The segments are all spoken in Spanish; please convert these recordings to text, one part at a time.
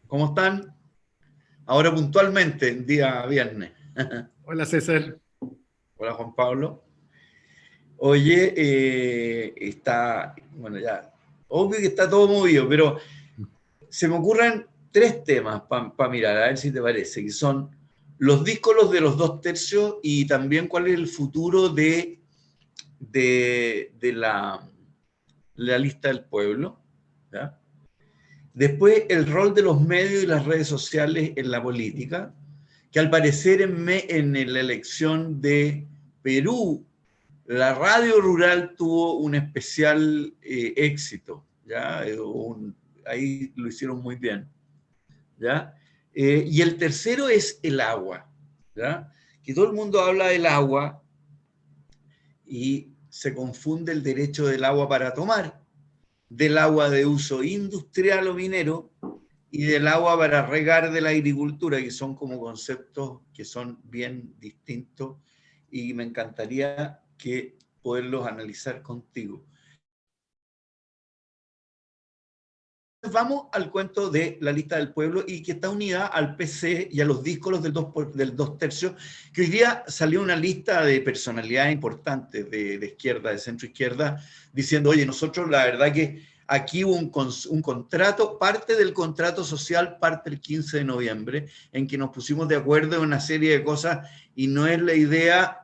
¿Cómo están? Ahora puntualmente, día viernes. Hola César. Hola Juan Pablo. Oye, bueno, ya, obvio que está todo movido, pero se me ocurren tres temas para mirar, a ver si te parece, que son los díscolos de los dos tercios y también cuál es el futuro de la lista del pueblo, ¿ya? Después, el rol de los medios y las redes sociales en la política, que al parecer en la elección de Perú, la radio rural tuvo un especial éxito, ¿ya? Ahí lo hicieron muy bien, ¿ya? Y el tercero es el agua, ¿ya? Que todo el mundo habla del agua y se confunde el derecho del agua para tomar, del agua de uso industrial o minero y del agua para regar de la agricultura, que son como conceptos que son bien distintos y me encantaría que poderlos analizar contigo. Vamos al cuento de la lista del pueblo y que está unida al PC y a los díscolos del dos tercios, que hoy día salió una lista de personalidades importantes de izquierda, de centro izquierda, diciendo, oye, nosotros la verdad que aquí hubo un contrato, parte del contrato social parte el 15 de noviembre, en que nos pusimos de acuerdo en una serie de cosas y no es la idea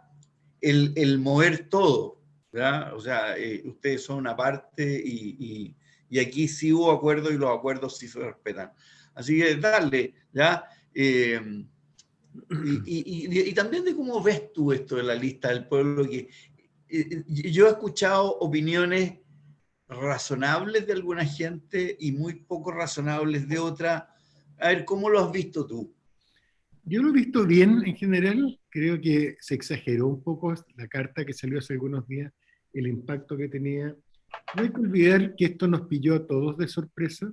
el mover todo, ¿verdad? O sea, ustedes son una parte y aquí sí hubo acuerdos y los acuerdos sí se respetan. Así que darle, ¿ya? Y también de cómo ves tú esto de la lista del pueblo, que yo he escuchado opiniones razonables de alguna gente y muy poco razonables de otra. A ver, ¿cómo lo has visto tú? Yo lo he visto bien en general. Creo que se exageró un poco la carta que salió hace algunos días, el impacto que tenía. No hay que olvidar que esto nos pilló a todos de sorpresa.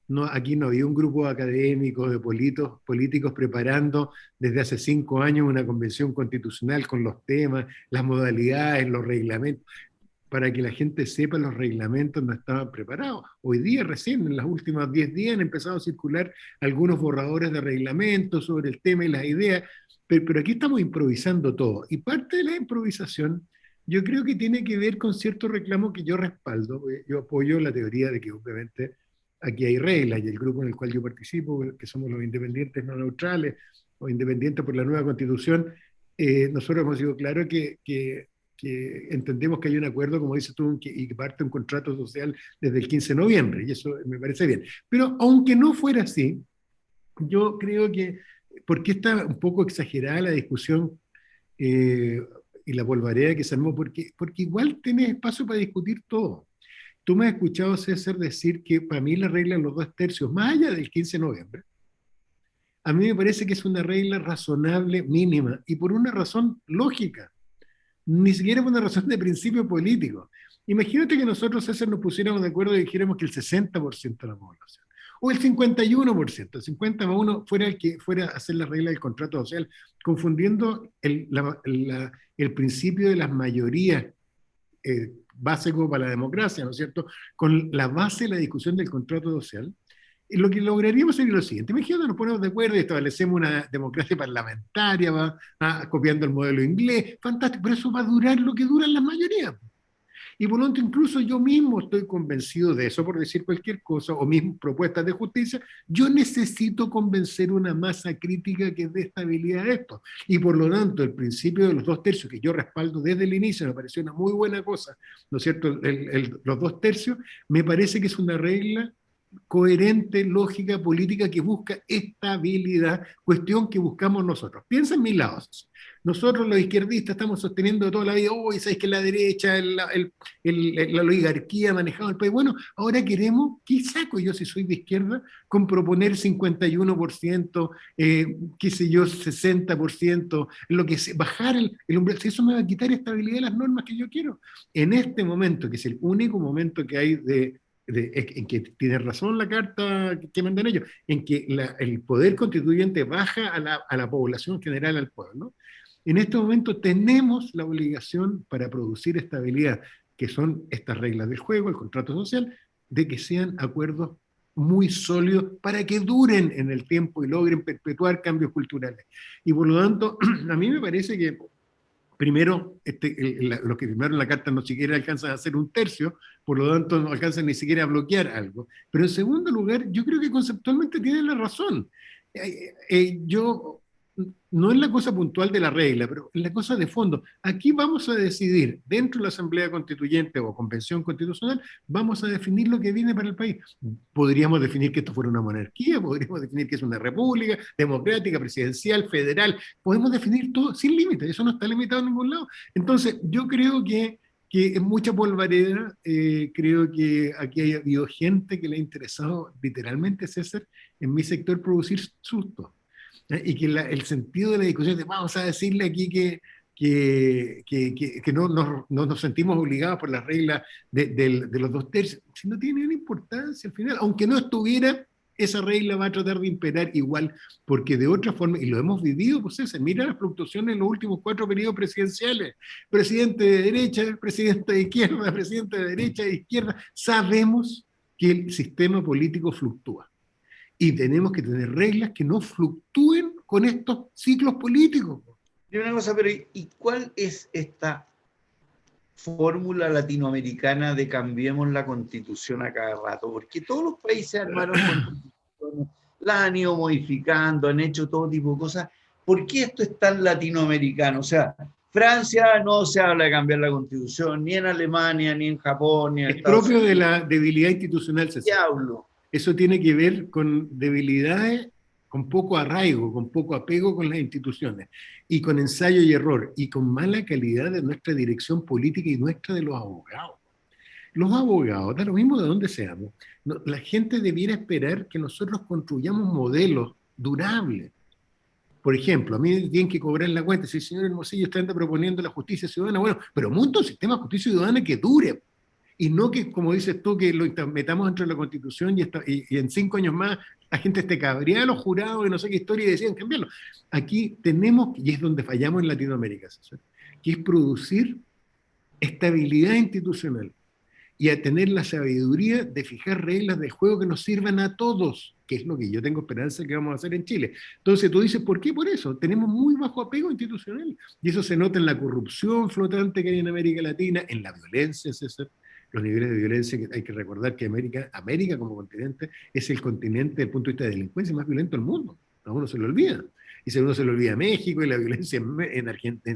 No, aquí no había un grupo académico de políticos preparando desde hace 5 años una convención constitucional con los temas, las modalidades, los reglamentos. Para que la gente sepa, los reglamentos no estaban preparados. Hoy día, recién, en los últimos 10 días, han empezado a circular algunos borradores de reglamentos sobre el tema y las ideas, pero aquí estamos improvisando todo. Y parte de la improvisación, yo creo que tiene que ver con cierto reclamo que yo respaldo. Yo apoyo la teoría de que obviamente aquí hay reglas y el grupo en el cual yo participo, que somos los independientes no neutrales o independientes por la nueva constitución, nosotros hemos sido claros que entendemos que hay un acuerdo, como dices tú, y que parte un contrato social desde el 15 de noviembre, y eso me parece bien. Pero aunque no fuera así, yo creo que, porque está un poco exagerada la discusión eh, y la polvareda que se armó, porque igual tenés espacio para discutir todo. Tú me has escuchado, César, decir que para mí la regla de los dos tercios, más allá del 15 de noviembre, a mí me parece que es una regla razonable mínima y por una razón lógica, ni siquiera por una razón de principio político. Imagínate que nosotros, César, nos pusiéramos de acuerdo y dijéramos que el 60% de la población, o el 51%, el 50 más 1 fuera el que fuera a hacer la regla del contrato social, confundiendo el principio de las mayorías básico para la democracia, ¿no es cierto?, con la base de la discusión del contrato social. Y lo que lograríamos sería lo siguiente: imagínate, nos ponemos de acuerdo y establecemos una democracia parlamentaria, copiando el modelo inglés, fantástico, pero eso va a durar lo que duran las mayorías. Y por lo tanto, incluso yo mismo estoy convencido de eso, por decir cualquier cosa, o mis propuestas de justicia, yo necesito convencer una masa crítica que dé estabilidad a esto. Y por lo tanto, el principio de los dos tercios, que yo respaldo desde el inicio, me pareció una muy buena cosa, ¿no es cierto? Los dos tercios, me parece que es una regla coherente, lógica, política, que busca estabilidad, cuestión que buscamos nosotros. Piensa en mis lados. Nosotros los izquierdistas estamos sosteniendo toda la vida, hoy sabéis que la derecha, la oligarquía ha manejado el país. Bueno, ahora queremos, ¿qué saco yo si soy de izquierda? Con proponer 51%, qué sé yo, 60%, lo que sea, bajar el umbral, si eso me va a quitar estabilidad de las normas que yo quiero. En este momento, que es el único momento que hay en que tiene razón la carta que mandan ellos, en que el poder constituyente baja a la población general, al pueblo, ¿no? En este momento tenemos la obligación para producir estabilidad, que son estas reglas del juego, el contrato social, de que sean acuerdos muy sólidos para que duren en el tiempo y logren perpetuar cambios culturales. Y por lo tanto, a mí me parece que primero, los que firmaron la carta no siquiera alcanzan a hacer un tercio, por lo tanto no alcanzan ni siquiera a bloquear algo. Pero en segundo lugar, yo creo que conceptualmente tienen la razón. Yo no es la cosa puntual de la regla, pero es la cosa de fondo. Aquí vamos a decidir, dentro de la Asamblea Constituyente o Convención Constitucional, vamos a definir lo que viene para el país. Podríamos definir que esto fuera una monarquía, podríamos definir que es una república, democrática, presidencial, federal, podemos definir todo sin límites, eso no está limitado en ningún lado. Entonces, yo creo que es mucha polvareda, creo que aquí ha habido gente que le ha interesado literalmente, César, en mi sector producir sustos. Y que el sentido de la discusión es, vamos a decirle aquí que no nos sentimos obligados por las reglas de los 2/3, si no tiene ninguna importancia al final, aunque no estuviera, esa regla va a tratar de imperar igual, porque de otra forma, y lo hemos vivido, pues ese, mira las fluctuaciones en los últimos 4 periodos presidenciales, presidente de derecha, presidente de izquierda, presidente de derecha, de izquierda, sabemos que el sistema político fluctúa. Y tenemos que tener reglas que no fluctúen con estos ciclos políticos. Y una cosa, pero ¿y cuál es esta fórmula latinoamericana de cambiemos la constitución a cada rato? Porque todos los países armaron constituciones, las han ido modificando, han hecho todo tipo de cosas. ¿Por qué esto es tan latinoamericano? O sea, Francia no se habla de cambiar la constitución, ni en Alemania, ni en Japón, ni en Estados Unidos. Es propio de la debilidad institucional, César. Diablo. Eso tiene que ver con debilidades, con poco arraigo, con poco apego con las instituciones, y con ensayo y error, y con mala calidad de nuestra dirección política y nuestra de los abogados. Los abogados, da lo mismo de dónde seamos, la gente debiera esperar que nosotros construyamos modelos durables. Por ejemplo, a mí tienen que cobrar la cuenta, si el señor Hermosillo está proponiendo la justicia ciudadana, bueno, pero monta un sistema de justicia ciudadana que dure, y no que, como dices tú, que lo metamos dentro de la Constitución y en 5 años más la gente esté cabreada a los jurados y no sé qué historia y deciden cambiarlo. Aquí tenemos, y es donde fallamos en Latinoamérica, ¿sí?, que es producir estabilidad institucional y a tener la sabiduría de fijar reglas de juego que nos sirvan a todos, que es lo que yo tengo esperanza que vamos a hacer en Chile. Entonces tú dices, ¿por qué? Por eso, tenemos muy bajo apego institucional, y eso se nota en la corrupción flotante que hay en América Latina, en la violencia, César, los niveles de violencia, que hay que recordar que América como continente es el continente desde el punto de vista de delincuencia más violento del mundo, a uno se lo olvida. Y si uno se le olvida México y la violencia en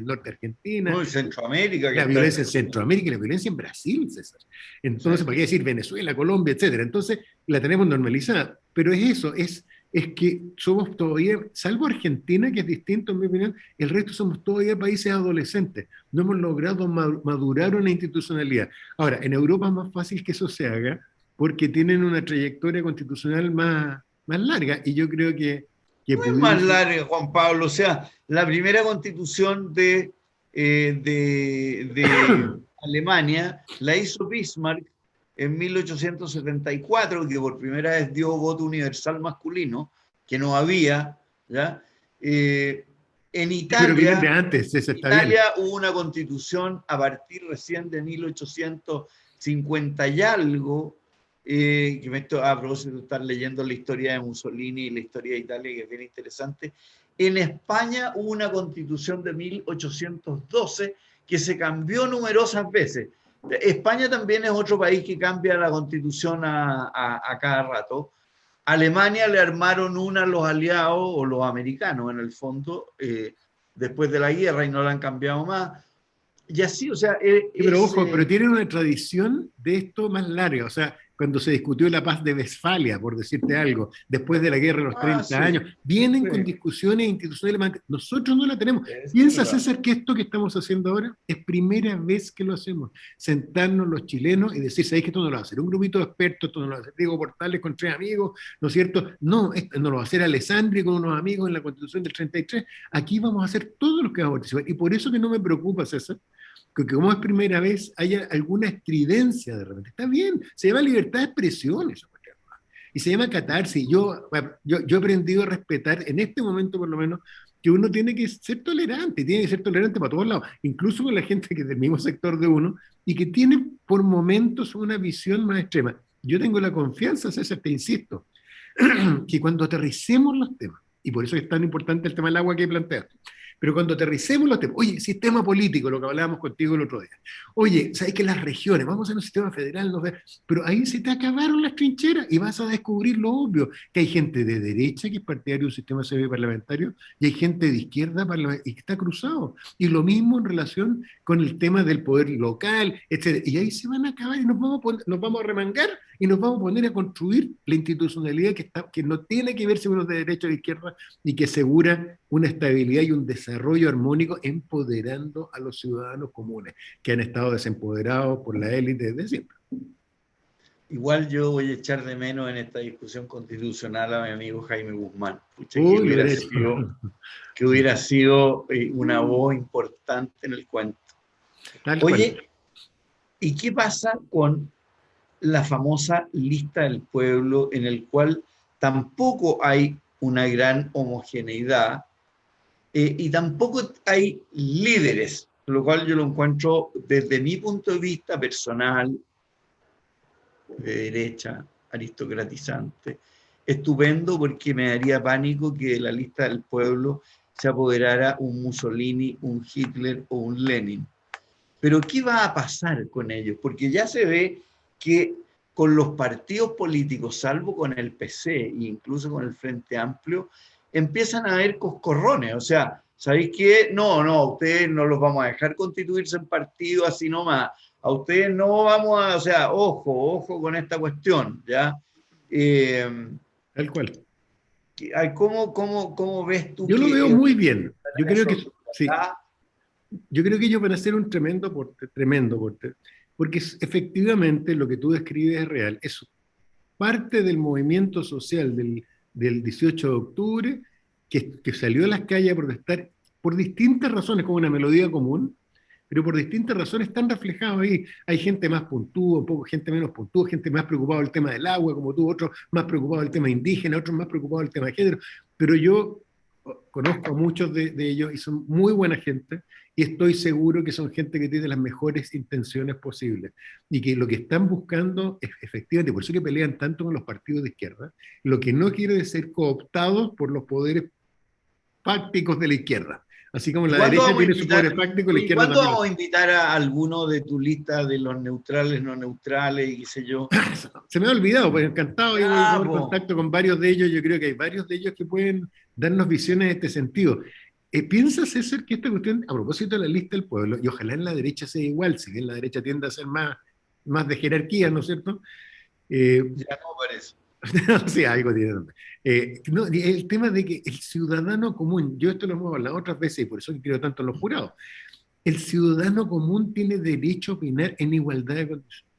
norte de Argentina. No, en Centroamérica. La violencia en Centroamérica y la violencia en Brasil, César. Entonces, sí, ¿para qué decir Venezuela, Colombia, etcétera? Entonces, la tenemos normalizada. Pero es eso, es que somos todavía, salvo Argentina, que es distinto en mi opinión, el resto somos todavía países adolescentes. No hemos logrado madurar una institucionalidad. Ahora, en Europa es más fácil que eso se haga porque tienen una trayectoria constitucional más larga, y yo creo que no es más larga, Juan Pablo. O sea, la primera constitución de Alemania la hizo Bismarck en 1874, que por primera vez dio voto universal masculino, que no había, ¿ya? En Italia, hubo una constitución a partir recién de 1850 y algo, que a propósito de estar leyendo la historia de Mussolini y la historia de Italia, que es bien interesante. En España hubo una constitución de 1812 que se cambió numerosas veces. España también es otro país que cambia la constitución a cada rato. Alemania le armaron una a los aliados, o los americanos en el fondo, después de la guerra, y no la han cambiado más. Y así, o sea... pero ojo, pero tienen una tradición de esto más larga, o sea, cuando se discutió la paz de Westfalia, por decirte algo, después de la guerra de los 30 años, vienen con discusiones institucionales, nosotros no la tenemos. Piensa, César, que esto que estamos haciendo ahora es primera vez que lo hacemos, sentarnos los chilenos y decir, ¿sabéis que esto no lo va a hacer un grupito de expertos, esto no lo va a hacer Diego Portales con 3 amigos, ¿no es cierto? No, esto no lo va a hacer Alessandri con unos amigos en la Constitución del 33, aquí vamos a hacer todo lo que vamos a participar, y por eso que no me preocupa, César, que como es primera vez haya alguna estridencia de repente. Está bien, se llama libertad de expresión eso, y se llama catarsis. Yo he aprendido a respetar, en este momento por lo menos, que uno tiene que ser tolerante, tiene que ser tolerante para todos lados, incluso con la gente que es del mismo sector de uno, y que tiene por momentos una visión más extrema. Yo tengo la confianza, César, te insisto, que cuando aterricemos los temas, y por eso es tan importante el tema del agua que planteas, pero cuando aterricemos los temas, oye, sistema político, lo que hablábamos contigo el otro día, oye, ¿sabes que las regiones, vamos a un sistema federal, no sé, pero ahí se te acabaron las trincheras y vas a descubrir lo obvio, que hay gente de derecha que es partidario de un sistema semiparlamentario y hay gente de izquierda y que está cruzado. Y lo mismo en relación con el tema del poder local, etc. Y ahí se van a acabar y nos vamos a remangar y nos vamos a poner a construir la institucionalidad que no tiene que ver si uno es de derecha o de izquierda y que asegura una estabilidad y un desarrollo armónico empoderando a los ciudadanos comunes que han estado desempoderados por la élite desde siempre. Igual yo voy a echar de menos en esta discusión constitucional a mi amigo Jaime Guzmán. Pucha, que hubiera sido una voz importante en el cuento. Oye, ¿y qué pasa con la famosa lista del pueblo en el cual tampoco hay una gran homogeneidad y tampoco hay líderes, lo cual yo lo encuentro desde mi punto de vista personal, de derecha, aristocratizante, estupendo porque me daría pánico que de la lista del pueblo se apoderara un Mussolini, un Hitler o un Lenin. Pero ¿qué va a pasar con ellos? Porque ya se ve que con los partidos políticos, salvo con el PC e incluso con el Frente Amplio, empiezan a haber coscorrones. O sea, ¿sabéis qué? No, ustedes no los vamos a dejar constituirse en partido así nomás. A ustedes no vamos a, o sea, ojo con esta cuestión, ¿ya? Tal cual. ¿Cómo ves tú? Yo lo veo muy bien. Yo creo que sí. Yo creo que ellos van a hacer un tremendo aporte, porque efectivamente lo que tú describes es real. Es parte del movimiento social del 18 de octubre que salió a las calles a protestar por distintas razones, como una melodía común, pero por distintas razones están reflejados ahí. Hay gente más puntúa, un poco gente menos puntúa, gente más preocupada del tema del agua, como tú, otros más preocupados del tema indígena, otros más preocupados del tema de género. Pero yo conozco a muchos de ellos y son muy buena gente y estoy seguro que son gente que tiene las mejores intenciones posibles y que lo que están buscando es efectivamente, por eso que pelean tanto con los partidos de izquierda, lo que no quiere es ser cooptados por los poderes fácticos de la izquierda. Así como la derecha tiene su poder fáctico, la izquierda también. ¿Cuándo vamos a invitar a alguno de tu lista de los neutrales, no neutrales y qué sé yo? Se me ha olvidado, pues encantado. Yo voy a tomar contacto con varios de ellos. Yo creo que hay varios de ellos que pueden darnos visiones en este sentido. ¿Piensa, César, que esta cuestión, a propósito de la lista del pueblo, y ojalá en la derecha sea igual, si bien la derecha tiende a ser más de jerarquía, ¿no es cierto? Ya no parece. Sí, algo tiene. No, el tema de que el ciudadano común, yo esto lo hemos hablado otras veces y por eso creo tanto en los jurados, el ciudadano común tiene derecho a opinar en igualdad de condiciones.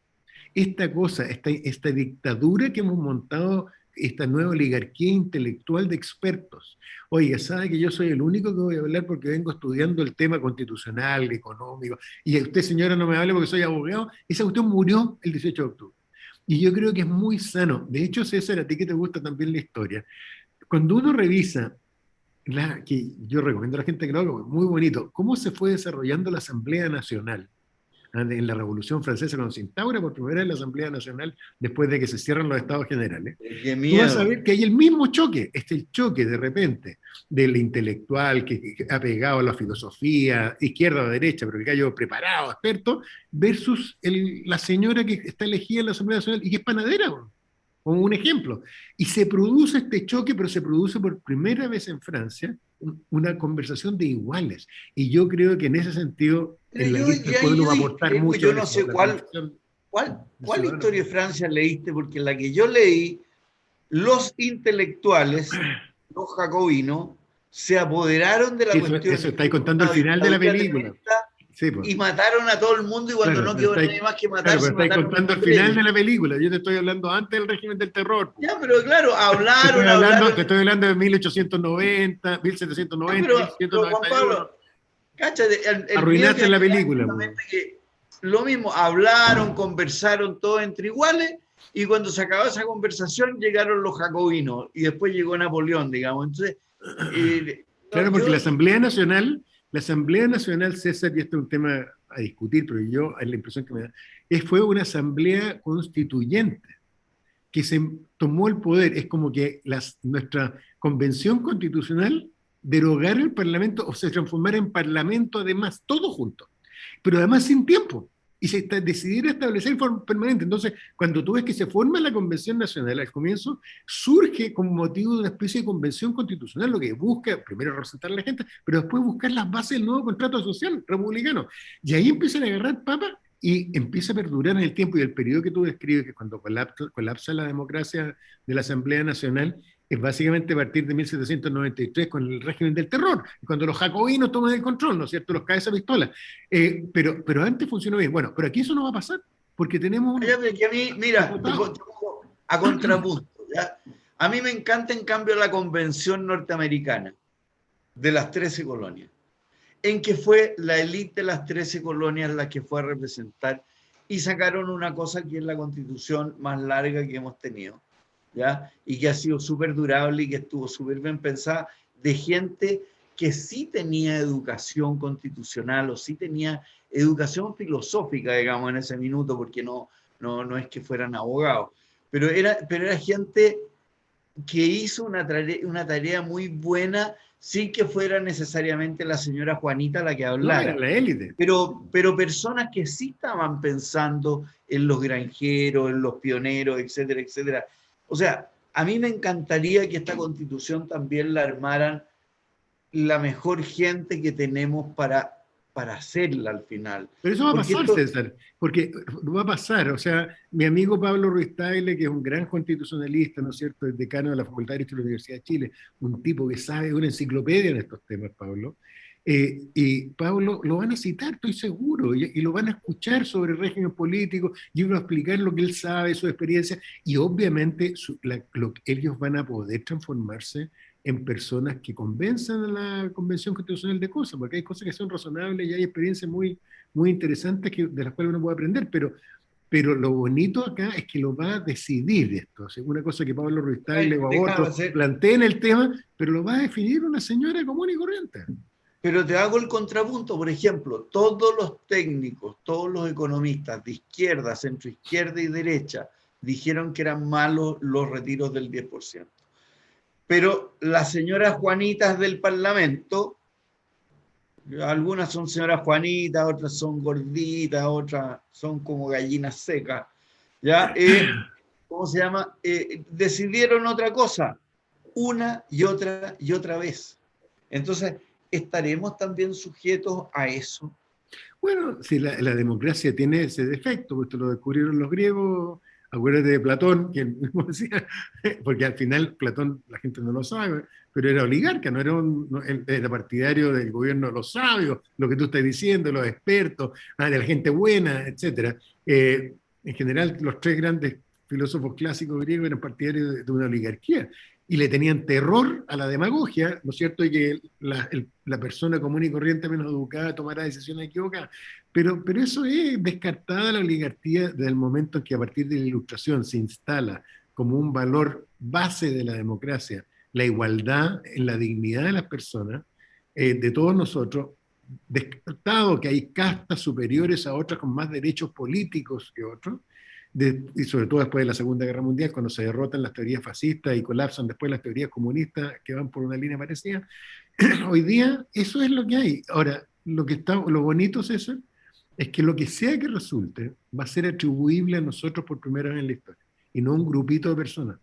Esta cosa, esta dictadura que hemos montado, esta nueva oligarquía intelectual de expertos. Oiga, sabe que yo soy el único que voy a hablar porque vengo estudiando el tema constitucional, económico, y usted, señora, no me hable porque soy abogado. Esa cuestión murió el 18 de octubre. Y yo creo que es muy sano. De hecho, César, a ti que te gusta también la historia, cuando uno revisa, que yo recomiendo a la gente que lo haga, muy bonito, cómo se fue desarrollando la Asamblea Nacional en la Revolución Francesa, cuando se instaura por primera vez la Asamblea Nacional después de que se cierran los Estados Generales, tú vas a ver que hay el mismo choque, el choque de repente del intelectual que ha pegado a la filosofía, izquierda o derecha, pero que cayó preparado, experto, versus la señora que está elegida en la Asamblea Nacional y que es panadera, como un ejemplo. Y se produce este choque, pero se produce por primera vez en Francia una conversación de iguales. Y yo creo que en ese sentido, en la lista del pueblo va a aportar mucho. Yo no sé cuál historia de Francia leíste, porque la que yo leí, los intelectuales, los jacobinos, se apoderaron de la cuestión. Eso estáis contando el final de la película. Sí, pues. Y mataron a todo el mundo y cuando no quedó nadie más que matar. Claro, pero estáis contando el final de la película. Yo te estoy hablando antes del régimen del terror. Ya, pero claro, Te estoy hablando de 1890, 1790, pero, 1791. Juan Pablo, cáchate, arruinaste la película. Lo mismo, hablaron, conversaron todos entre iguales y cuando se acabó esa conversación llegaron los jacobinos y después llegó Napoleón, digamos. Entonces, claro, porque la Asamblea Nacional, César, y este es un tema a discutir, pero yo, es la impresión que me da, fue una asamblea constituyente. que se tomó el poder. Es como que nuestra convención constitucional derogara el Parlamento o se transformara en Parlamento además, todo junto, pero además sin tiempo. Y se decidiera establecer en forma permanente. Entonces, cuando tú ves que se forma la Convención Nacional al comienzo, surge como motivo de una especie de convención constitucional, lo que busca, primero, representar a la gente, pero después buscar las bases del nuevo contrato social republicano. Y ahí empiezan a agarrar papas y empieza a perdurar en el tiempo. Y el periodo que tú describes, que cuando colapsa la democracia de la Asamblea Nacional, es básicamente a partir de 1793 con el régimen del terror, cuando los jacobinos toman el control, ¿no es cierto? Los cabezas pistola. Pero antes funcionó bien. Bueno, pero aquí eso no va a pasar, porque tenemos Ya, que a mí, mira, te pongo a contrapunto, ¿ya? A mí me encanta, en cambio, la Convención Norteamericana de las 13 colonias, en que fue la élite de las 13 colonias la que fue a representar y sacaron una cosa que es la constitución más larga que hemos tenido, ¿ya? Y que ha sido súper durable y que estuvo súper bien pensada, de gente que sí tenía educación constitucional o sí tenía educación filosófica, digamos, en ese minuto, porque no es que fueran abogados, pero era gente que hizo una tarea muy buena sin que fuera necesariamente la señora Juanita la que no, era hablara, la élite. pero personas que sí estaban pensando en los granjeros, en los pioneros, etcétera, etcétera. O sea, a mí me encantaría que esta constitución también la armaran la mejor gente que tenemos para hacerla al final. Pero eso va a Porque pasar, esto, César, porque va a pasar. O sea, mi amigo Pablo Ruiz Tagle, que es un gran constitucionalista, ¿no es cierto?, el decano de la Facultad de Derecho de la Universidad de Chile, un tipo que sabe, una enciclopedia en estos temas, Pablo. Y Pablo lo van a citar, estoy seguro, y lo van a escuchar sobre el régimen político, y va a explicar lo que él sabe, su experiencia, y obviamente ellos van a poder transformarse en personas que convenzan a la Convención Constitucional de cosas, porque hay cosas que son razonables y hay experiencias muy interesantes de las cuales uno puede aprender, pero lo bonito acá es que lo va a decidir esto. O sea, una cosa que Pablo Ruiz Tagle o déjame otros hacer, planteen el tema, pero lo va a definir una señora común y corriente. pero te hago el contrapunto. Por ejemplo, todos los técnicos, todos los economistas de izquierda, centroizquierda y derecha dijeron que eran malos los retiros del 10%. Pero las señoras Juanitas del Parlamento, algunas son señoras Juanitas, otras son gorditas, otras son como gallinas secas, ¿ya? ¿Cómo se llama? Decidieron otra cosa, una y otra vez. Entonces, ¿estaremos también sujetos a eso? Bueno, si la democracia tiene ese defecto, pues esto lo descubrieron los griegos, acuérdate de Platón, quien mismo decía, porque al final Platón, la gente no lo sabe, pero era oligarca, era partidario del gobierno de los sabios, lo que tú estás diciendo, los expertos, de la gente buena, etc. En general, los tres grandes filósofos clásicos griegos eran partidarios de una oligarquía y le tenían terror a la demagogia, ¿no es cierto? Y que la persona común y corriente menos educada tomará decisiones equivocadas. Pero eso es descartada la oligarquía desde el momento en que a partir de la Ilustración se instala como un valor base de la democracia la igualdad en la dignidad de las personas, de todos nosotros, descartado que hay castas superiores a otras con más derechos políticos que otros, y sobre todo después de la Segunda Guerra Mundial, cuando se derrotan las teorías fascistas y colapsan después las teorías comunistas que van por una línea parecida. Hoy día eso es lo que hay. Ahora, lo bonito, César, es que lo que sea que resulte va a ser atribuible a nosotros por primera vez en la historia, y no a un grupito de personas.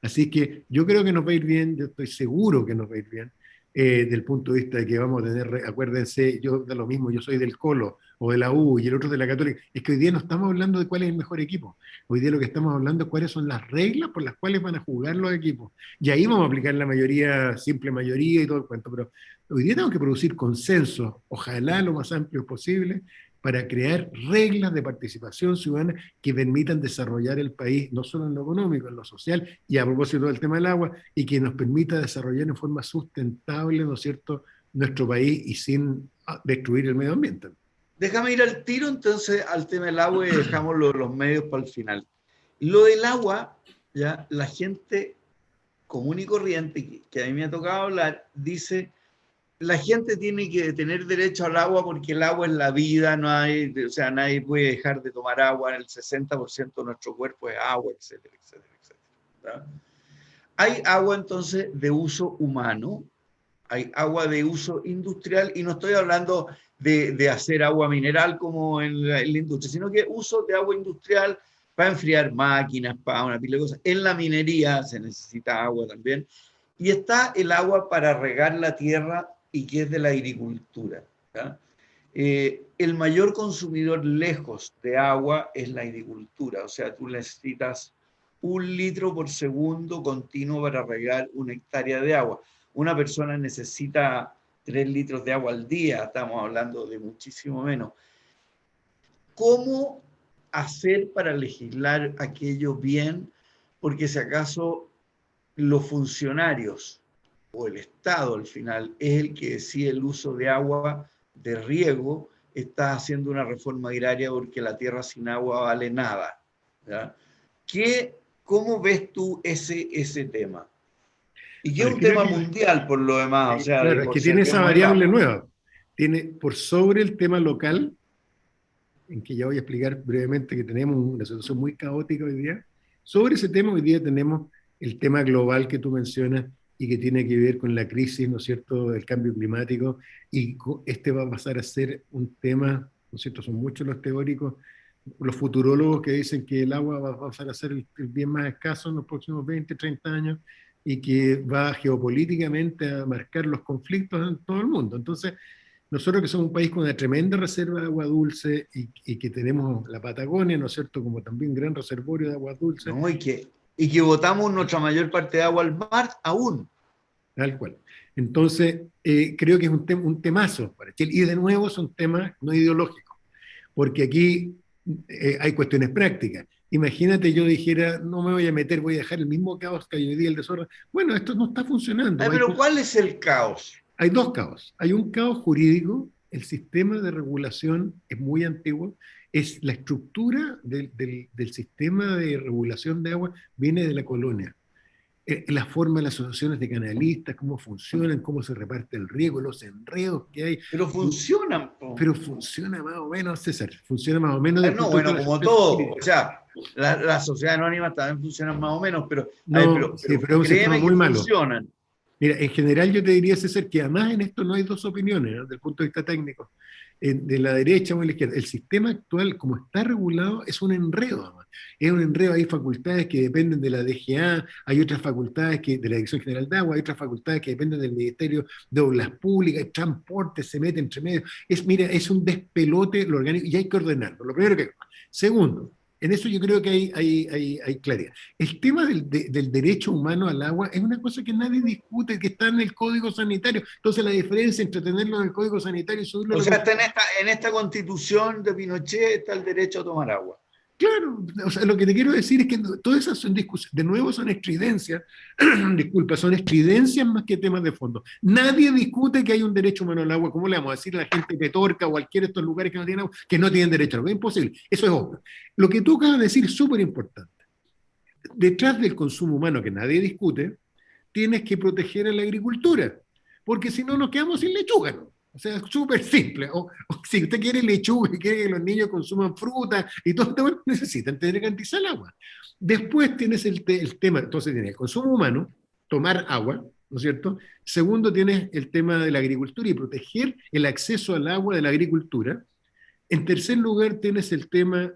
Así que yo creo que nos va a ir bien, yo estoy seguro que nos va a ir bien, del punto de vista de que vamos a tener, acuérdense, yo de lo mismo, yo soy del Colo o de la U y el otro de la Católica, es que hoy día no estamos hablando de cuál es el mejor equipo, hoy día lo que estamos hablando es cuáles son las reglas por las cuales van a jugar los equipos, y ahí vamos a aplicar la mayoría, simple mayoría y todo el cuento, pero hoy día tenemos que producir consensos, ojalá lo más amplios posible, para crear reglas de participación ciudadana que permitan desarrollar el país, no solo en lo económico, en lo social, y a propósito del tema del agua, y que nos permita desarrollar en forma sustentable, ¿no es cierto?, nuestro país y sin destruir el medio ambiente. Déjame ir al tiro entonces al tema del agua y dejamos los medios para el final. Lo del agua, ya la gente común y corriente que a mí me ha tocado hablar, dice, la gente tiene que tener derecho al agua porque el agua es la vida, no hay, o sea, nadie puede dejar de tomar agua, el 60% de nuestro cuerpo es agua, etcétera, etcétera, etcétera. ¿Verdad? Hay agua entonces de uso humano, hay agua de uso industrial, y no estoy hablando de hacer agua mineral como en la industria, sino que uso de agua industrial para enfriar máquinas, para una pila de cosas. En la minería se necesita agua también. Y está el agua para regar la tierra y que es de la agricultura. ¿Ya? El mayor consumidor lejos de agua es la agricultura, o sea, tú necesitas 1 litro por segundo continuo para regar 1 hectárea de agua. Una persona necesita 3 litros de agua al día, estamos hablando de muchísimo menos. ¿Cómo hacer para legislar aquello bien? Porque si acaso los funcionarios o el Estado al final es el que decide el uso de agua de riego, está haciendo una reforma agraria porque la tierra sin agua vale nada. ¿Ya? ¿Cómo ves tú ese tema? Y que es un tema mundial por lo demás, o sea, claro, es por que si tiene esa hacemos variable etapa. nueva. Tiene por sobre el tema local, en que ya voy a explicar brevemente que tenemos una situación muy caótica hoy día. Sobre ese tema hoy día tenemos el tema global que tú mencionas y que tiene que ver con la crisis, ¿no es cierto?, del cambio climático, y este va a pasar a ser un tema, ¿no es cierto?, son muchos los teóricos, los futurólogos que dicen que el agua va a pasar a ser el bien más escaso en los próximos 20, 30 años y que va geopolíticamente a marcar los conflictos en todo el mundo. Entonces, nosotros que somos un país con una tremenda reserva de agua dulce y que tenemos la Patagonia, ¿no es cierto?, como también gran reservorio de agua dulce, ¿No? Y que botamos nuestra mayor parte de agua al mar aún. tal cual. Entonces, creo que es un temazo para Chile. Y de nuevo son temas no ideológicos, porque aquí hay cuestiones prácticas. Imagínate yo dijera, no me voy a meter, voy a dejar el mismo caos que hay hoy día, el desorden. Bueno, esto no está funcionando. Ay, pero ¿cuál es el caos? Hay dos caos. Hay un caos jurídico, el sistema de regulación es muy antiguo, es la estructura del sistema de regulación de agua viene de la colonia. La forma de las asociaciones de canalistas, cómo funcionan, cómo se reparte el riego, los enredos que hay. Pero funcionan, po. Pero funciona más o menos, César, funciona más o menos desde el No, punto de vista bueno, de la como estructura todo. O jurídica. sea, las sociedades anónimas también funcionan más o menos, pero, a ver, No, sí, pero pero es un sistema créeme que muy malo. funcionan. Mira, en general yo te diría, César, que además en esto no hay dos opiniones, ¿no?, desde el punto de vista técnico, de la derecha o de la izquierda. El sistema actual, como está regulado, es un enredo, además. Es un enredo, hay facultades que dependen de la DGA, hay otras facultades que, de la Dirección General de Agua, hay otras facultades que dependen del Ministerio de Obras Públicas, el transporte se mete entre medio. Mira, es un despelote lo orgánico y hay que ordenarlo. Lo primero que... Segundo, en eso yo creo que hay claridad. El tema del derecho humano al agua es una cosa que nadie discute, que está en el Código Sanitario. Entonces la diferencia entre tenerlo en el Código Sanitario y subirlo a O la sea, está Constitución. en esta constitución de Pinochet está el derecho a tomar agua. Claro, o sea, lo que te quiero decir es que todas esas son discusiones, de nuevo son estridencias, disculpa, son estridencias más que temas de fondo. Nadie discute que hay un derecho humano al agua. ¿Cómo le vamos a decir a la gente de Petorca o cualquiera de estos lugares que no tienen agua que no tienen derecho al agua? Es imposible, eso es obvio. Lo que tú acabas de decir es súper importante. Detrás del consumo humano que nadie discute, tienes que proteger a la agricultura, porque si no nos quedamos sin lechuga, ¿no? O sea, es súper simple. O si usted quiere lechuga y quiere que los niños consuman fruta y todo esto, necesitan tener que garantizar el agua. Después tienes el tema, entonces tienes el consumo humano, tomar agua, ¿no es cierto? Segundo, tienes el tema de la agricultura y proteger el acceso al agua de la agricultura. En tercer lugar, tienes el tema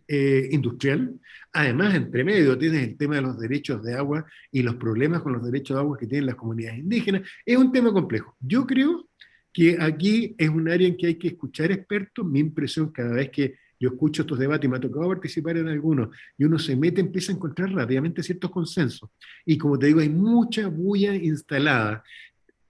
industrial. Además, entre medio, tienes el tema de los derechos de agua y los problemas con los derechos de agua que tienen las comunidades indígenas. Es un tema complejo. Yo creo que aquí es un área en que hay que escuchar expertos. Mi impresión cada vez que yo escucho estos debates, y me ha tocado participar en algunos, y uno se mete, empieza a encontrar rápidamente ciertos consensos. Y como te digo, hay mucha bulla instalada.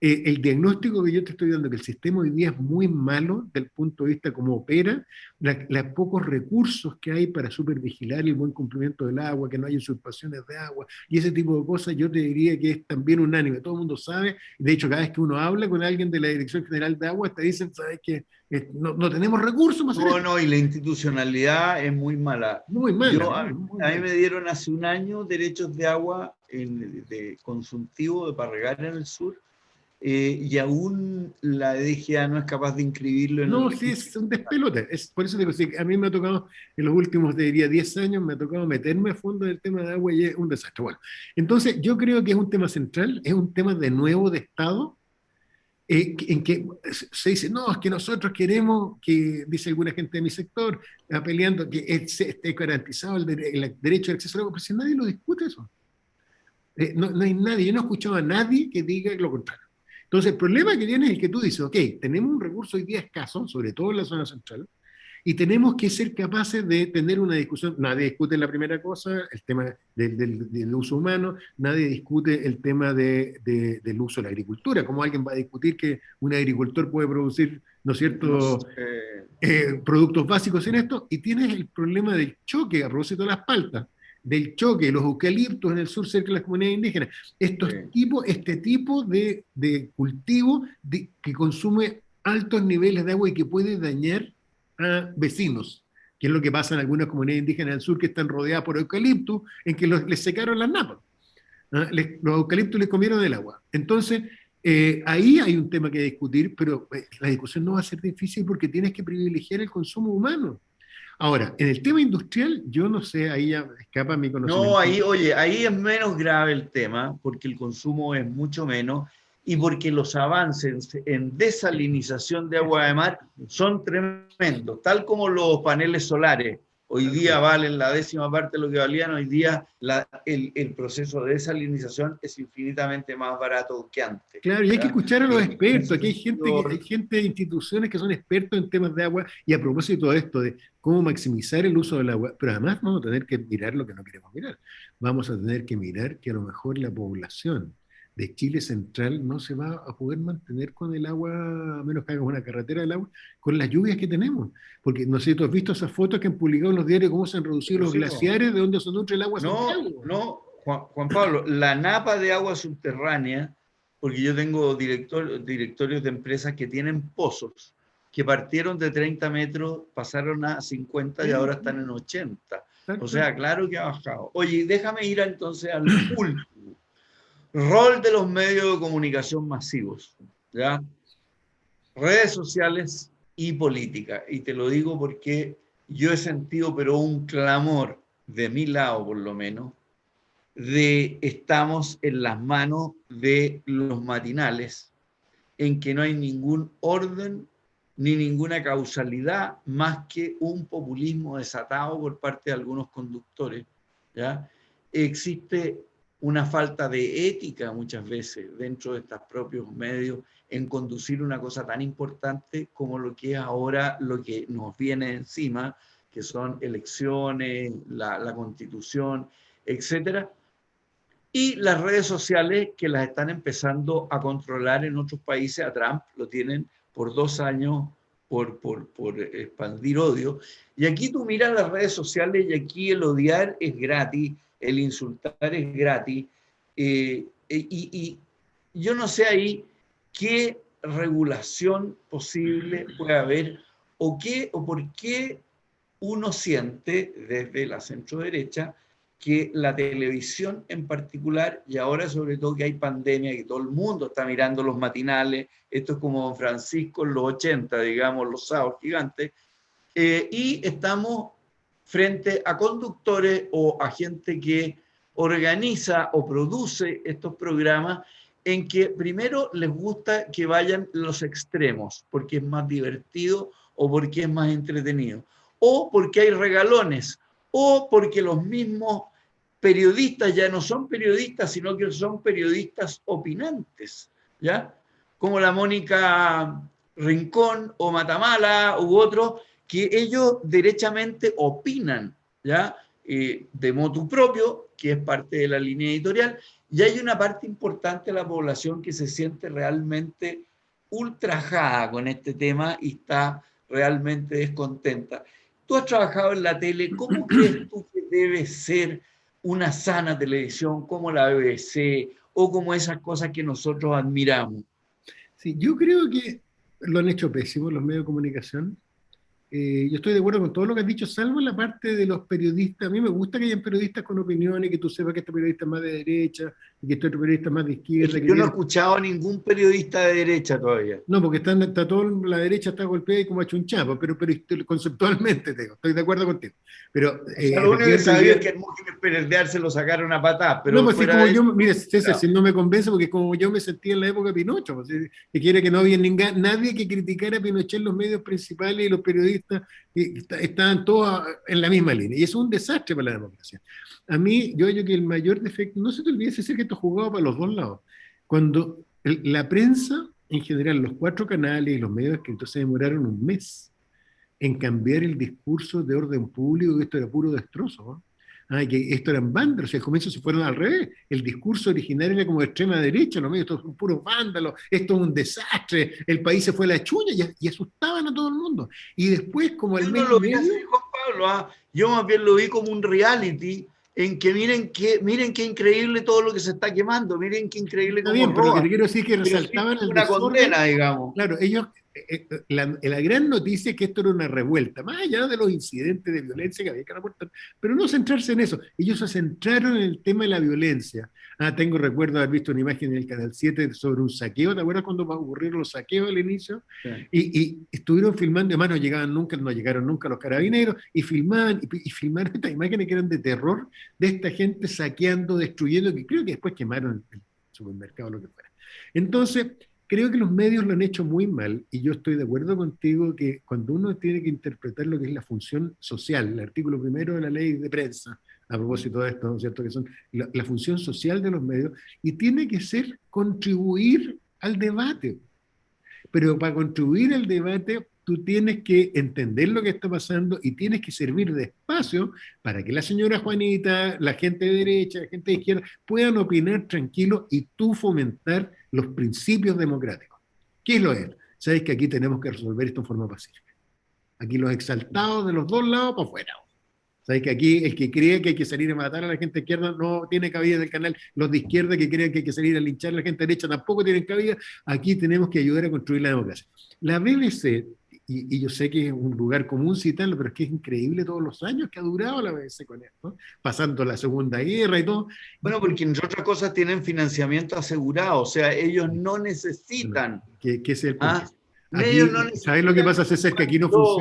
El diagnóstico que yo te estoy dando, que el sistema hoy día es muy malo del punto de vista como opera, los pocos recursos que hay para supervigilar el buen cumplimiento del agua, que no hay usurpaciones de agua y ese tipo de cosas, yo te diría que es también unánime. Todo el mundo sabe, de hecho, cada vez que uno habla con alguien de la Dirección General de Agua, te dicen, ¿sabes qué? No tenemos recursos para hacer No, esto. no, y la institucionalidad es muy mala. Muy mala, A muy mí mala. me dieron hace un año derechos de agua de consultivo para regar en el sur, y aún la DGA no es capaz de inscribirlo en el No, sí, registro. es un despelote. Por eso digo, sí, a mí me ha tocado, en los últimos, te diría, 10 años, me ha tocado meterme a fondo en el tema de agua y es un desastre. Bueno, entonces yo creo que es un tema central, es un tema de nuevo de Estado, en que se dice, no, es que nosotros queremos, que dice alguna gente de mi sector, peleando que esté garantizado el derecho al acceso al agua, pero si nadie lo discute eso. No, no hay nadie, yo no he escuchado a nadie que diga lo contrario. Entonces, el problema que tiene es el que tú dices, ok, tenemos un recurso hoy día escaso, sobre todo en la zona central, y tenemos que ser capaces de tener una discusión. Nadie discute la primera cosa, el tema del uso humano, nadie discute el tema del uso de la agricultura, como alguien va a discutir que un agricultor puede producir, ¿no es No cierto?, sé, productos básicos en esto, y tienes el problema del choque a propósito de las paltas, del choque, los eucaliptos en el sur cerca de las comunidades indígenas. Este tipo de cultivo que consume altos niveles de agua y que puede dañar a vecinos, que es lo que pasa en algunas comunidades indígenas del sur que están rodeadas por eucaliptos, en que les secaron las napas. ¿Ah? Los eucaliptos les comieron el agua. Entonces, ahí hay un tema que discutir, pero la discusión no va a ser difícil porque tienes que privilegiar el consumo humano. Ahora, en el tema industrial, yo no sé, ahí ya escapa mi no, conocimiento. ahí, oye, ahí es menos grave el tema, porque el consumo es mucho menos y porque los avances en desalinización de agua de mar son tremendos, tal como los paneles solares. Hoy Tal día cual. valen la décima parte de lo que valían, hoy día el proceso de desalinización es infinitamente más barato que antes. Claro, y hay que ¿Ya? escuchar a los En ese expertos. Aquí hay sentido, gente de instituciones que son expertos en temas de agua y a propósito de esto, de cómo maximizar el uso del agua, pero además vamos a tener que mirar lo que no queremos mirar. Vamos a tener que mirar que a lo mejor la población de Chile Central no se va a poder mantener con el agua, a menos que hagamos una carretera del agua, con las lluvias que tenemos. Porque no sé si tú has visto esas fotos que han publicado en los diarios, cómo se han reducido pero los sí, po. glaciares de donde se nutre el agua a No, Santiago. no, Juan Pablo, la napa de agua subterránea, porque yo tengo directorios de empresas que tienen pozos, que partieron de 30 metros, pasaron a 50 y Sí, ahora sí, están en 80. tal O cual. sea, claro que ha bajado. Oye, déjame ir entonces al último. Rol de los medios de comunicación masivos, ¿ya? Redes sociales y política. Y te lo digo porque yo he sentido, pero un clamor de mi lado por lo menos, de estamos en las manos de los matinales, en que no hay ningún orden ni ninguna causalidad más que un populismo desatado por parte de algunos conductores. ¿Ya? Existe una falta de ética muchas veces dentro de estos propios medios en conducir una cosa tan importante como lo que es ahora lo que nos viene encima, que son elecciones, la constitución, etcétera, y las redes sociales que las están empezando a controlar en otros países. A Trump lo tienen por 2 años por expandir odio. Y aquí tú miras las redes sociales y aquí el odiar es gratis, el insultar es gratis. Y yo no sé ahí qué regulación posible puede haber o por qué uno siente desde la centro-derecha que la televisión en particular, y ahora sobre todo que hay pandemia, que todo el mundo está mirando los matinales, esto es como Don Francisco en los 80, digamos, los sábados gigantes, y estamos frente a conductores o a gente que organiza o produce estos programas en que primero les gusta que vayan los extremos, porque es más divertido o porque es más entretenido, o porque hay regalones, o porque los mismos periodistas ya no son periodistas, sino que son periodistas opinantes, ¿ya? Como la Mónica Rincón o Matamala u otros, que ellos derechamente opinan, ¿ya? De motu propio, que es parte de la línea editorial, y hay una parte importante de la población que se siente realmente ultrajada con este tema y está realmente descontenta. Tú has trabajado en la tele, ¿cómo crees tú que debe ser una sana televisión como la BBC o como esas cosas que nosotros admiramos? Sí, yo creo que lo han hecho pésimo los medios de comunicación. yo estoy de acuerdo con todo lo que has dicho, salvo en la parte de los periodistas. A mí me gusta que hayan periodistas con opiniones, que tú sepas que este periodista es más de derecha y que este otro periodista es más de Es izquierda, que que yo no he tiene... escuchado a ningún periodista de derecha todavía. No, porque está todo, la derecha está golpeada y como ha hecho un chapo, pero conceptualmente estoy de acuerdo contigo. Pero O sea, lo único que efectivamente hoy sabía día... es que el Mújica Pérez se lo sacaron a patada, No, pero pues sí, fuera como de eso, yo, mire, César, claro. si no me convence, porque como yo me sentía en la época de Pinocho, pues, que quiere que no había nadie que criticara a Pinochet en los medios principales y los periodistas estaban todos en la misma línea. Y eso es un desastre para la democracia. A mí, yo creo que el mayor defecto, no se te olvide decir que esto jugado para los dos lados. Cuando la prensa, en general, los cuatro canales y los medios escritos se demoraron un mes en cambiar el discurso de orden público, que esto era puro destrozo, ¿no? Que esto eran vándalos, y al comienzo se fueron al revés. El discurso original era como de extrema derecha, los medios, estos son puros vándalos, esto es un desastre, el país se fue a la chuña y asustaban a todo el mundo. Y después, como al Yo no mes y lo vi medio, así, Juan Pablo, ¿ah? Yo más bien lo vi como un reality en que miren qué increíble todo lo que se está quemando, miren qué increíble está cómo bien, pero lo que te roban, quiero decir es que pero sin resaltaban el ninguna desorden. condena, digamos. Claro, ellos, la gran noticia es que esto era una revuelta, más allá de los incidentes de violencia que había que reportar, pero no centrarse en eso. Ellos se centraron en el tema de la violencia. Tengo recuerdo de haber visto una imagen en el Canal 7 sobre un saqueo, ¿te acuerdas cuando va a ocurrir los saqueos al inicio? Sí. Y estuvieron filmando, además no llegaron nunca los carabineros, y filmaron estas imágenes que eran de terror, de esta gente saqueando, destruyendo, que creo que después quemaron el supermercado o lo que fuera. Entonces, creo que los medios lo han hecho muy mal y yo estoy de acuerdo contigo que cuando uno tiene que interpretar lo que es la función social, el artículo primero de la ley de prensa, a propósito de esto, ¿no es cierto? Que son la función social de los medios y tiene que ser contribuir al debate. Pero para contribuir al debate, tú tienes que entender lo que está pasando y tienes que servir de espacio para que la señora Juanita, la gente de derecha, la gente de izquierda, puedan opinar tranquilo y tú fomentar los principios democráticos. ¿Qué es lo es? Sabes que aquí tenemos que resolver esto en forma pacífica. Aquí los exaltados de los dos lados para afuera. Sabes que aquí el que cree que hay que salir a matar a la gente de izquierda no tiene cabida en el canal. Los de izquierda que creen que hay que salir a linchar a la gente derecha tampoco tienen cabida. Aquí tenemos que ayudar a construir la democracia. La BBC, y yo sé que es un lugar común citarlo, pero es que es increíble todos los años que ha durado la BBC con esto, ¿no? Pasando la Segunda Guerra y todo. Bueno, porque entre otras cosas tienen financiamiento asegurado, o sea, ellos no Bueno, necesitan, que ese es el punto. ¿ah? Ellos no Aquí, ¿sabes lo que necesitan pasa, César? Que show,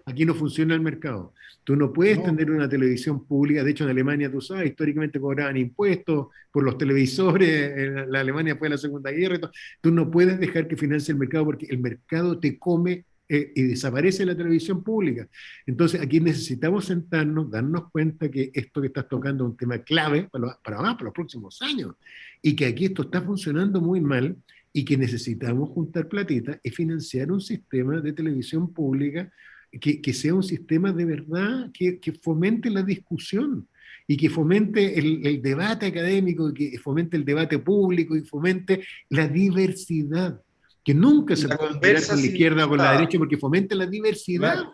aquí no funciona el mercado. Tú no puedes no. tener una televisión pública, de hecho en Alemania, tú sabes, históricamente cobraban impuestos por los televisores, en la Alemania fue la Segunda Guerra, y todo. Tú no puedes dejar que financie el mercado porque el mercado te come y desaparece la televisión pública. Entonces aquí necesitamos sentarnos, darnos cuenta que esto que estás tocando es un tema clave para los próximos años y que aquí esto está funcionando muy mal y que necesitamos juntar platita y financiar un sistema de televisión pública que sea un sistema de verdad que fomente la discusión y que fomente el debate académico, que fomente el debate público y fomente la diversidad, que nunca Y se la puede mirar conversa con la izquierda o con la civilizada, derecha porque fomente la diversidad, claro,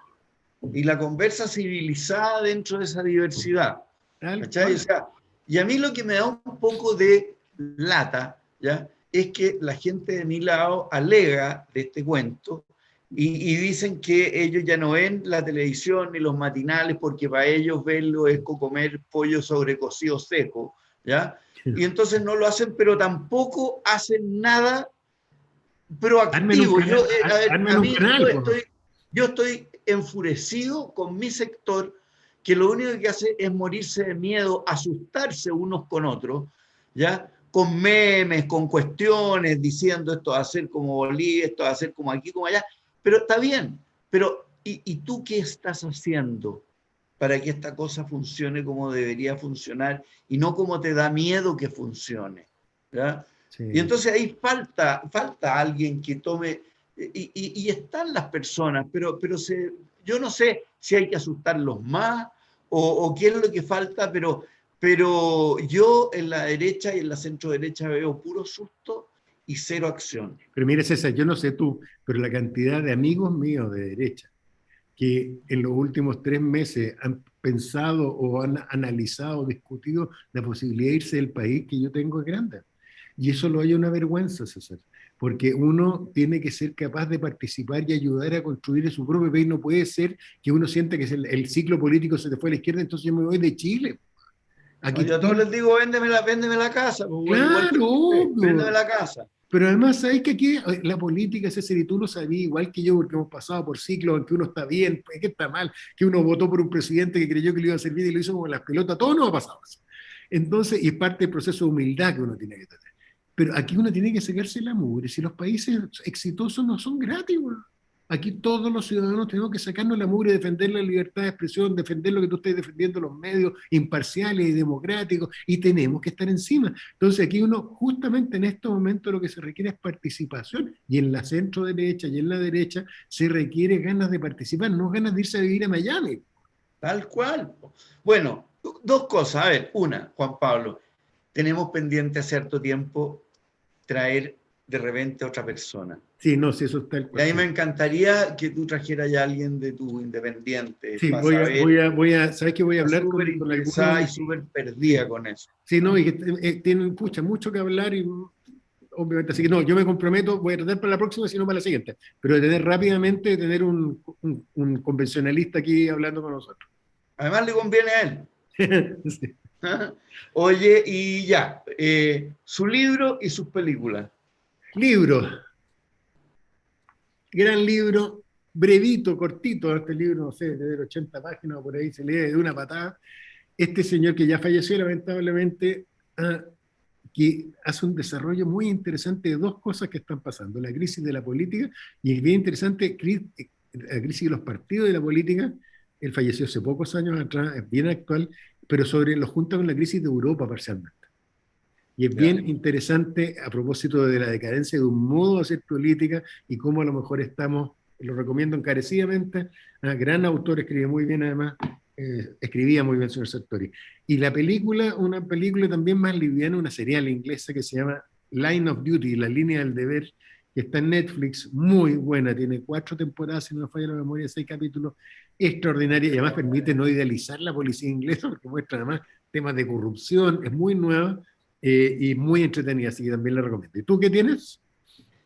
y la conversa civilizada dentro de esa diversidad, tal ¿cachai? O cual. sea, y a mí lo que me da un poco de lata, ¿ya? Es que la gente de mi lado alega de este cuento y dicen que ellos ya no ven la televisión ni los matinales porque para ellos verlo es comer pollo sobrecocido seco, ¿ya? Y entonces no lo hacen, pero tampoco hacen nada Armen un proactivo. canal, A ver, armen un canal, pues. yo estoy enfurecido con mi sector, que lo único que hace es morirse de miedo, asustarse unos con otros, ¿ya? Con memes, con cuestiones, diciendo esto va a ser como Bolivia, esto va a ser como aquí, como allá. Pero está bien, pero ¿y tú qué estás haciendo para que esta cosa funcione como debería funcionar y no como te da miedo que funcione? ¿Ya? Y Sí. entonces ahí falta alguien que tome, y están las personas, yo no sé si hay que asustarlos más o qué es lo que falta, pero yo en la derecha y en la centro derecha veo puro susto y cero acción. Pero mire, César, yo no sé tú, pero la cantidad de amigos míos de derecha que en los últimos 3 meses han pensado o han analizado, discutido la posibilidad de irse del país que yo tengo es grande. Y eso lo hay una vergüenza, César, porque uno tiene que ser capaz de participar y ayudar a construir su propio país. No puede ser que uno sienta que el ciclo político se te fue a la izquierda, entonces yo me voy de Chile. No, Aquí yo a todos les digo, véndeme la casa, pues, bueno, igual que claro, usted, véndeme obvio. la casa. Pero además, ¿sabes que aquí la política, César, y tú lo sabías, igual que yo, porque hemos pasado por ciclos en que uno está bien, pues, que está mal, que uno votó por un presidente que creyó que le iba a servir y lo hizo como las pelotas, todo no ha pasado así. Entonces, y es parte del proceso de humildad que uno tiene que tener. Pero aquí uno tiene que sacarse la mugre. Si los países exitosos no son gratis, bueno. Aquí todos los ciudadanos tenemos que sacarnos la mugre, defender la libertad de expresión, defender lo que tú estés defendiendo, los medios imparciales y democráticos, y tenemos que estar encima. Entonces aquí uno, justamente en estos momentos, lo que se requiere es participación, y en la centro derecha y en la derecha se requiere ganas de participar, no ganas de irse a vivir a Miami. Tal cual. Bueno, dos cosas. A ver, una, Juan Pablo, tenemos pendiente a cierto tiempo traer de repente a otra persona. Sí, no, sí, eso está el Y a cual. mí Sí, me encantaría que tú trajeras ya a alguien de tus independientes sí para saber, ¿sabes qué? Voy a está hablar súper con algunos. interesada y súper perdida Sí, con eso. sí, no, y que tienen, pucha, mucho que hablar y obviamente, así que no, yo me comprometo, voy a tratar para la próxima, sino para la siguiente, pero de tener rápidamente, tener un convencionalista aquí hablando con nosotros. Además le conviene a él. Sí. Oye, y ya, su libro y sus películas. Libro, gran libro, brevito, cortito, este libro, no sé, de 80 páginas o por ahí, se lee de una patada. Este señor que ya falleció lamentablemente, que hace un desarrollo muy interesante de dos cosas que están pasando, la crisis de la política y es bien interesante, la crisis de los partidos de la política. Él falleció hace pocos años atrás, es bien actual, pero lo junta con la crisis de Europa parcialmente. Y es ¿Ya? bien interesante a propósito de la decadencia de un modo de hacer política y cómo a lo mejor estamos, lo recomiendo encarecidamente, gran autor, escribe muy bien además, escribía muy bien, señor Sartori. Y la película, una película también más liviana, una serial inglesa que se llama Line of Duty, La Línea del Deber, que está en Netflix, muy buena, tiene 4 temporadas, si no me falla la memoria, 6 capítulos, extraordinaria, y además permite no idealizar la policía inglesa, porque muestra además temas de corrupción, es muy nueva, y muy entretenida, así que también la recomiendo. ¿Y tú qué tienes?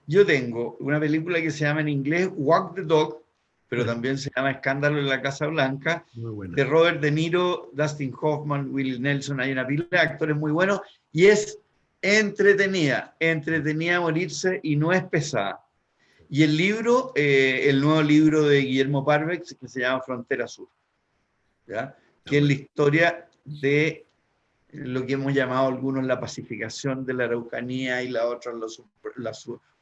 Yo tengo una película que se llama en inglés Walk the Dog, pero Ah, también se llama Escándalo en la Casa Blanca, muy buena. de Robert De Niro, Dustin Hoffman, Willie Nelson. Hay una pila de actores muy buenos y es entretenida, entretenida a morirse y no es pesada. Y el libro, el nuevo libro de Guillermo Parvex, que se llama Frontera Sur, ¿ya? Está Que es la bueno. historia de lo que hemos llamado algunos la pacificación de la Araucanía y la otra la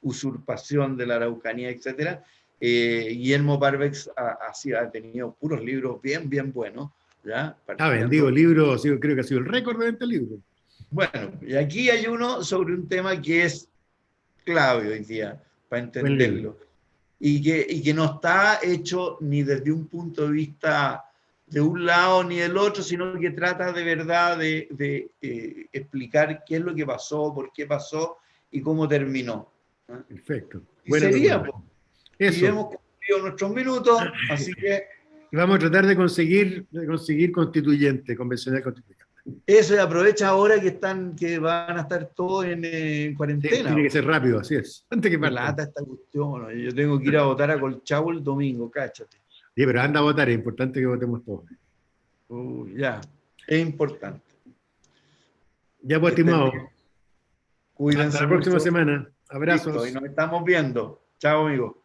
usurpación de la Araucanía, etc. Guillermo Parvex ha tenido puros libros bien, bien buenos, ¿ya? Ha vendido Partiendo. libros, sí, creo que ha sido el récord de venta de libros. Bueno, y aquí hay uno sobre un tema que es clave hoy día, para Buen libro. entenderlo, y que no está hecho ni desde un punto de vista de un lado ni del otro, sino que trata de verdad de explicar qué es lo que pasó, por qué pasó y cómo terminó. ¿Ah? Perfecto. Y Buena sería, pues, recomendación. y Eso. hemos cumplido nuestros minutos, así que Y vamos a tratar de conseguir constituyente, convencional constituyente. eso, y aprovecha ahora que van a estar todos en Sí, cuarentena. tiene que ser rápido, así es. Antes que Qué partan. lata esta cuestión, ¿no? Yo tengo que ir a votar a Colchagua el domingo, cáchate. Sí, pero anda a votar, es importante que votemos todos. Ya, es importante. Ya pues, Que estén estimado. bien. Hasta Cuídense la próxima mucho. semana. Listo, y Abrazos. nos estamos viendo. Chao, amigos.